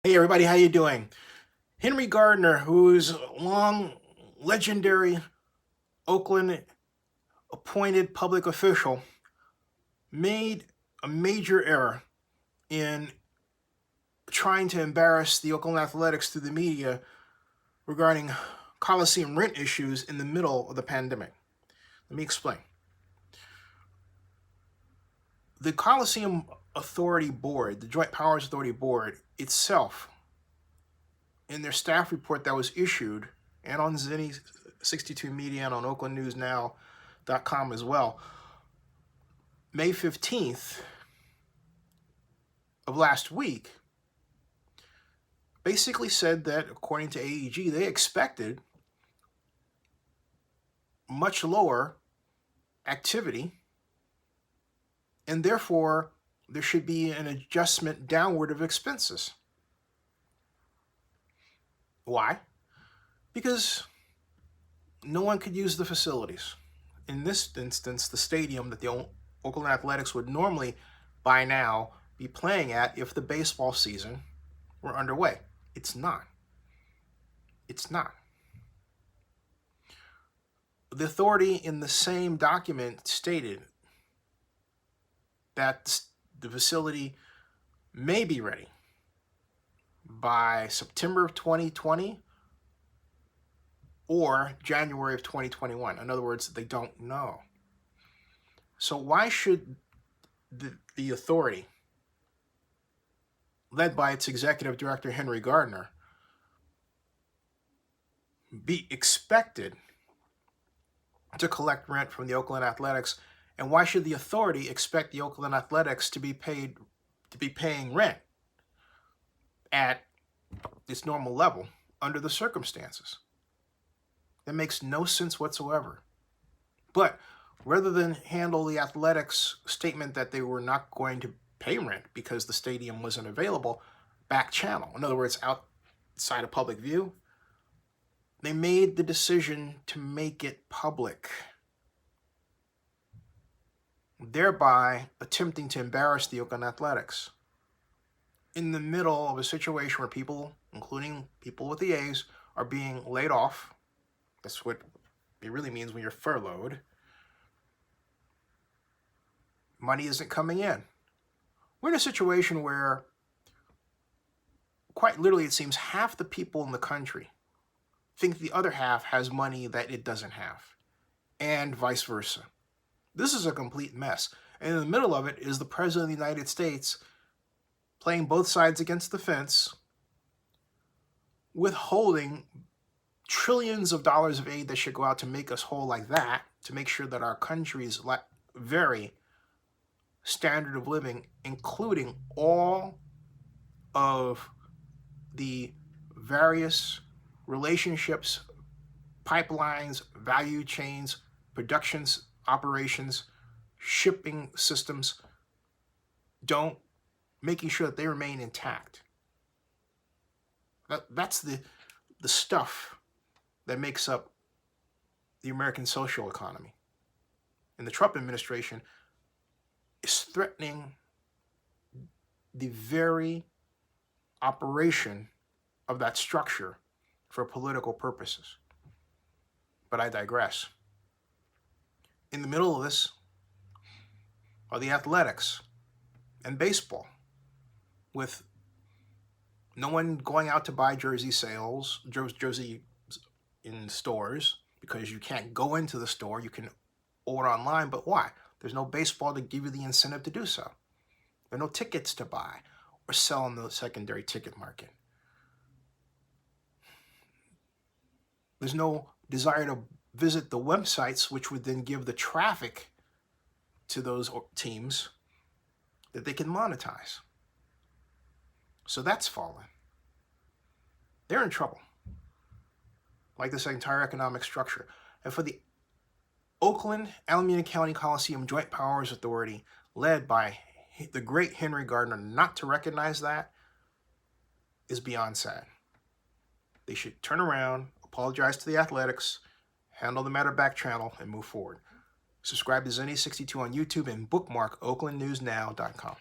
Hey everybody, how you doing? Henry Gardner, who's a long, legendary Oakland appointed public official, made a major error in trying to embarrass the Oakland Athletics through the media regarding Coliseum rent issues in the middle of the pandemic. Let me explain. The Coliseum Authority Board, the Joint Powers Authority Board itself, in their staff report that was issued, and on Zenny 62 Media and on OaklandNewsNow.com as well, May 15th of last week, basically said that, according to AEG, they expected much lower activity, and therefore there should be an adjustment downward of expenses. Why? Because no one could use the facilities. In this instance, the stadium that the Oakland Athletics would normally, by now, be playing at if the baseball season were underway. It's not. It's not. The authority in the same document stated that the facility may be ready by September of 2020 or January of 2021. In other words, they don't know. So why should the authority, led by its executive director, Henry Gardner, be expected to collect rent from the Oakland Athletics? And why should the authority expect the Oakland Athletics to be paying rent at its normal level under the circumstances? That makes no sense whatsoever. But rather than handle the Athletics' statement that they were not going to pay rent because the stadium wasn't available, back channel, in other words, outside of public view, they made the decision to make it public, thereby attempting to embarrass the Oakland Athletics in the middle of a situation where people, including people with the A's, are being laid off. That's what it really means when you're furloughed. Money isn't coming in. We're in a situation where, quite literally, it seems half the people in the country think the other half has money that it doesn't have, and vice versa. This is a complete mess. And in the middle of it is the President of the United States playing both sides against the fence, withholding trillions of dollars of aid that should go out to make us whole like that, to make sure that our country's very standard of living, including all of the various relationships, pipelines, value chains, productions, operations, shipping systems, making sure that they remain intact. That's the stuff that makes up the American social economy. And the Trump administration is threatening the very operation of that structure for political purposes. But I digress. In the middle of this are the athletics and baseball, with no one going out to buy jersey in stores, because you can't go into the store. You can order online, but why? There's no baseball to give you the incentive to do so. There are no tickets to buy or sell in the secondary ticket market. There's no desire to visit the websites, which would then give the traffic to those teams that they can monetize. So that's fallen. They're in trouble, like this entire economic structure. And for the Oakland, Alameda County Coliseum Joint Powers Authority, led by the great Henry Gardner, not to recognize that is beyond sad. They should turn around, apologize to the Athletics, handle the matter back channel, and move forward. Subscribe to Zenny62 on YouTube and bookmark OaklandNewsNow.com.